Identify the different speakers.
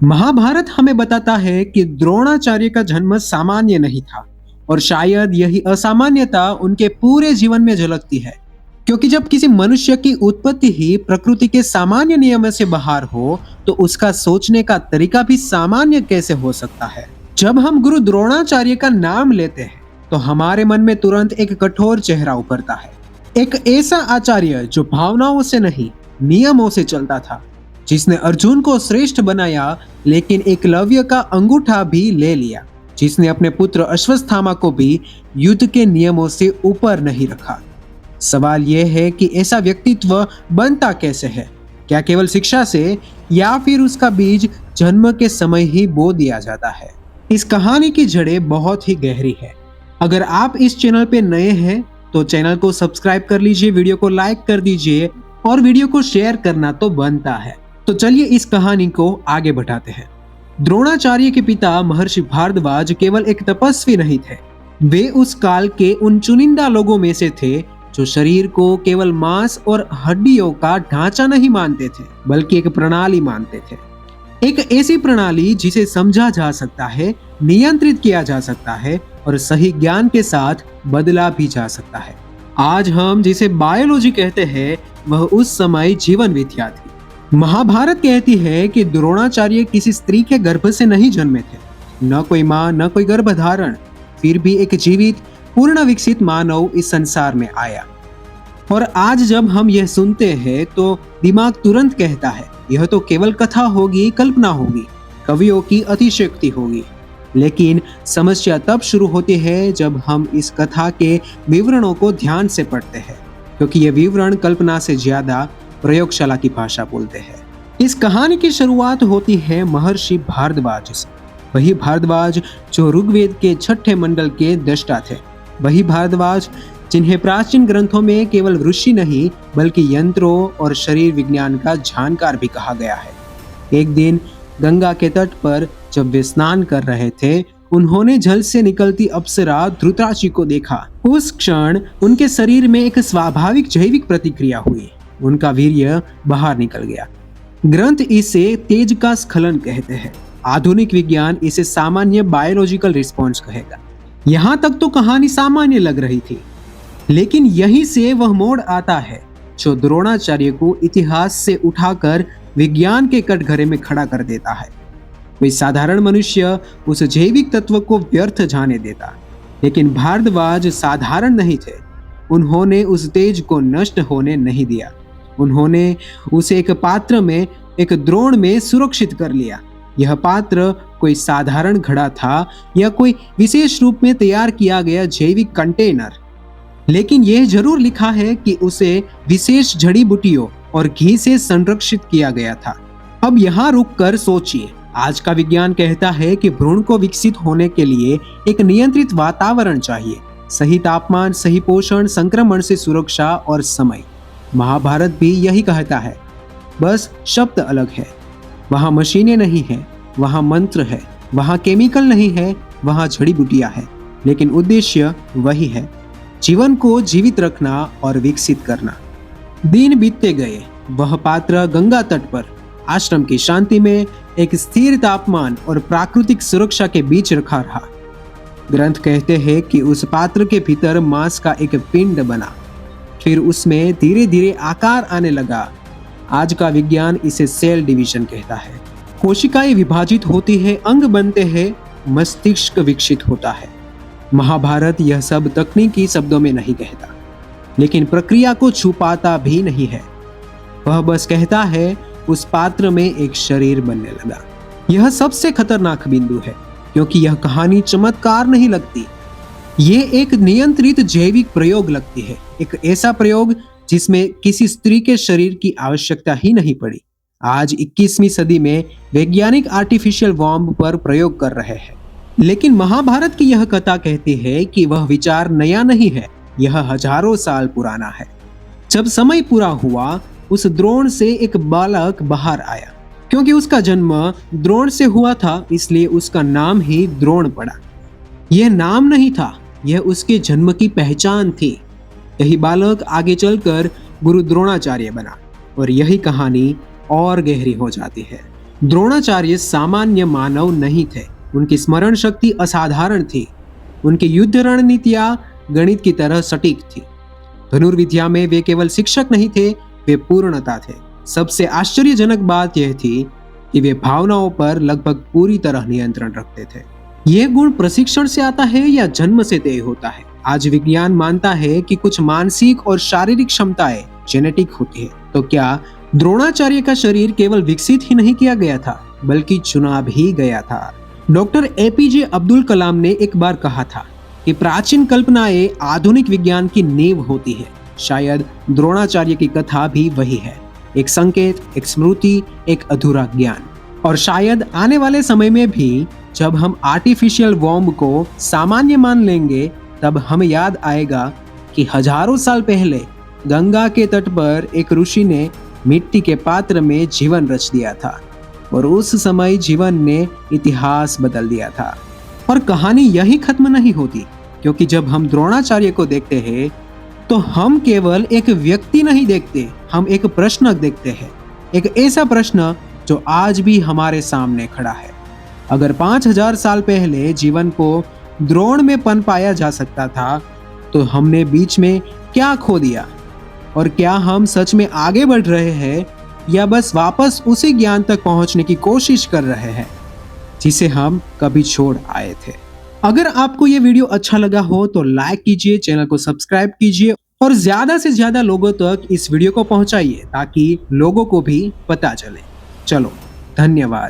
Speaker 1: महाभारत हमें बताता है कि द्रोणाचार्य का जन्म सामान्य नहीं था और शायद यही असामान्यता उनके पूरे जीवन में झलकती है। क्योंकि जब किसी मनुष्य की उत्पत्ति ही प्रकृति के सामान्य नियम से बाहर हो तो उसका सोचने का तरीका भी सामान्य कैसे हो सकता है। जब हम गुरु द्रोणाचार्य का नाम लेते हैं तो हमारे मन में तुरंत एक कठोर चेहरा उभरता है। एक ऐसा आचार्य जो भावनाओं से नहीं नियमों से चलता था, जिसने अर्जुन को श्रेष्ठ बनाया लेकिन एकलव्य का अंगूठा भी ले लिया, जिसने अपने पुत्र अश्वत्थामा को भी युद्ध के नियमों से ऊपर नहीं रखा। सवाल यह है कि ऐसा व्यक्तित्व बनता कैसे है? क्या केवल शिक्षा से या फिर उसका बीज जन्म के समय ही बो दिया जाता है? इस कहानी की जड़ें बहुत ही गहरी है। अगर आप इस चैनल पे नए हैं तो चैनल को सब्सक्राइब कर लीजिए, वीडियो को लाइक कर दीजिए और वीडियो को शेयर करना तो बनता है। तो चलिए इस कहानी को आगे बढ़ाते हैं। द्रोणाचार्य के पिता महर्षि भारद्वाज केवल एक तपस्वी नहीं थे, वे उस काल के उन चुनिंदा लोगों में से थे जो शरीर को केवल मांस और हड्डियों का ढांचा नहीं मानते थे, बल्कि एक प्रणाली मानते थे। एक ऐसी प्रणाली जिसे समझा जा सकता है, नियंत्रित किया जा सकता है और सही ज्ञान के साथ बदला भी जा सकता है। आज हम जिसे बायोलॉजी कहते हैं वह उस समय जीवन विद्या थी। महाभारत कहती है कि द्रोणाचार्य किसी स्त्री के गर्भ से नहीं जन्मे थे, न कोई माँ न कोई गर्भधारण, फिर भी एक जीवित पूर्ण विकसित मानव इस संसार में आया। और आज जब हम यह सुनते हैं तो दिमाग तुरंत कहता है यह तो केवल कथा होगी, कल्पना होगी, कवियों की अतिशयोक्ति होगी। लेकिन समस्या तब शुरू होती है जब हम इस कथा के विवरणों को ध्यान से पढ़ते हैं, क्योंकि ये विवरण कल्पना से ज्यादा प्रयोगशाला की भाषा बोलते हैं। इस कहानी की शुरुआत होती है महर्षि भारद्वाज से। वही भारद्वाज जो ऋग्वेद के छठे मंडल के दृष्टा थे, वही भारद्वाज जिन्हें प्राचीन ग्रंथों में केवल ऋषि नहीं बल्कि यंत्रों और शरीर विज्ञान का जानकार भी कहा गया है। एक दिन गंगा के तट पर जब वे स्नान कर रहे थे, उन्होंने जल से निकलती अप्सरा धृतराष्ट्र को देखा। उस क्षण उनके शरीर में एक स्वाभाविक जैविक प्रतिक्रिया हुई, उनका वीर्य बाहर निकल गया। ग्रंथ इसे तेज का स्खलन कहते हैं, आधुनिक विज्ञान इसे सामान्य बायोलॉजिकल रिस्पॉन्स कहेगा। यहाँ तक तो कहानी सामान्य लग रही थी, लेकिन यहीं से वह मोड़ आता है जो द्रोणाचार्य को इतिहास से उठाकर विज्ञान के कटघरे में खड़ा कर देता है। कोई साधारण मनुष्य उस जैविक तत्व को व्यर्थ जाने देता, लेकिन भारद्वाज साधारण नहीं थे। उन्होंने उस तेज को नष्ट होने नहीं दिया। उन्होंने उसे एक पात्र में, एक द्रोण में सुरक्षित कर लिया। यह पात्र कोई साधारण घड़ा था या कोई विशेष रूप में तैयार किया गया जैविक कंटेनर, लेकिन यह जरूर लिखा है कि उसे विशेष जड़ी बूटियों और घी से संरक्षित किया गया था। अब यहाँ रुककर सोचिए, आज का विज्ञान कहता है कि भ्रूण को विकसित होने के लिए एक नियंत्रित वातावरण चाहिए, सही तापमान, सही पोषण, संक्रमण से सुरक्षा और समय। महाभारत भी यही कहता है, बस शब्द अलग है। वहाँ मशीनें नहीं है, वहाँ मंत्र है, वहाँ केमिकल नहीं है, वहाँ जड़ी बूटियां है, लेकिन उद्देश्य वही है, जीवन को जीवित रखना और विकसित करना। दिन बीतते गए, वह पात्र गंगा तट पर आश्रम की शांति में एक स्थिर तापमान और प्राकृतिक सुरक्षा के बीच रखा रहा। ग्रंथ कहते हैं कि उस पात्र के भीतर मांस का एक पिंड बना, फिर उसमें धीरे धीरे आकार आने लगा। आज का विज्ञान इसे सेल डिवीजन कहता है। कोशिकाएं विभाजित होती है, अंग बनते हैं, मस्तिष्क विकसित होता है। महाभारत यह सब तकनीकी शब्दों में नहीं कहता, लेकिन प्रक्रिया को छुपाता भी नहीं है। वह बस कहता है उस पात्र में एक शरीर बनने लगा। यह सबसे खतरनाक बिंदु है, क्योंकि यह कहानी चमत्कार नहीं लगती, ये एक नियंत्रित जैविक प्रयोग लगती है। एक ऐसा प्रयोग जिसमें किसी स्त्री के शरीर की आवश्यकता ही नहीं पड़ी। आज 21वीं सदी में वैज्ञानिक आर्टिफिशियल वॉम्ब पर प्रयोग कर रहे हैं, लेकिन महाभारत की यह कथा कहती है कि वह विचार नया नहीं है, यह हजारों साल पुराना है। जब समय पूरा हुआ, उस द्रोण से एक बालक बाहर आया। क्योंकि उसका जन्म द्रोण से हुआ था, इसलिए उसका नाम ही द्रोण पड़ा। यह नाम नहीं था, यह उसके जन्म की पहचान थी। यही बालक आगे चलकर गुरु द्रोणाचार्य बना और यही कहानी और गहरी हो जाती है। द्रोणाचार्य सामान्य मानव नहीं थे। उनकी स्मरण शक्ति असाधारण थी। उनकी युद्ध रणनीतियां गणित की तरह सटीक थी। धनुर्विद्या में वे केवल शिक्षक नहीं थे, वे पूर्णता थे। सबसे आश्चर्यजनक बात यह थी कि वे भावनाओं पर लगभग पूरी तरह नियंत्रण रखते थे। यह गुण प्रशिक्षण से आता है या जन्म से तय होता है? आज विज्ञान मानता है कि कुछ मानसिक और शारीरिक क्षमताएं जेनेटिक होती है। तो क्या द्रोणाचार्य का शरीर केवल विकसित ही नहीं किया गया था, बल्कि चुना भी गया था? डॉक्टर एपीजे अब्दुल कलाम ने एक बार कहा था कि प्राचीन कल्पनाएं आधुनिक विज्ञान की नींव होती है। शायद द्रोणाचार्य की कथा भी वही है, एक संकेत, एक स्मृति, एक अधूरा ज्ञान। और शायद आने वाले समय में भी जब हम आर्टिफिशियल वॉर्म को सामान्य मान लेंगे, तब हमें याद आएगा कि हजारों साल पहले गंगा के तट पर एक ऋषि ने मिट्टी के पात्र में जीवन रच दिया था और उस समय जीवन ने इतिहास बदल दिया था। और कहानी यही खत्म नहीं होती, क्योंकि जब हम द्रोणाचार्य को देखते हैं तो हम केवल एक व्यक्ति नहीं देखते, हम एक प्रश्न देखते हैं। एक ऐसा प्रश्न जो आज भी हमारे सामने खड़ा है। अगर 5000 साल पहले जीवन को द्रोण में पनपाया जा सकता था, तो हमने बीच में क्या खो दिया? और क्या हम सच में आगे बढ़ रहे हैं या बस वापस उसी ज्ञान तक पहुंचने की कोशिश कर रहे हैं जिसे हम कभी छोड़ आए थे? अगर आपको ये वीडियो अच्छा लगा हो तो लाइक कीजिए, चैनल को सब्सक्राइब कीजिए और ज्यादा से ज्यादा लोगों तक इस वीडियो को पहुंचाइए ताकि लोगों को भी पता चले। चलो, धन्यवाद।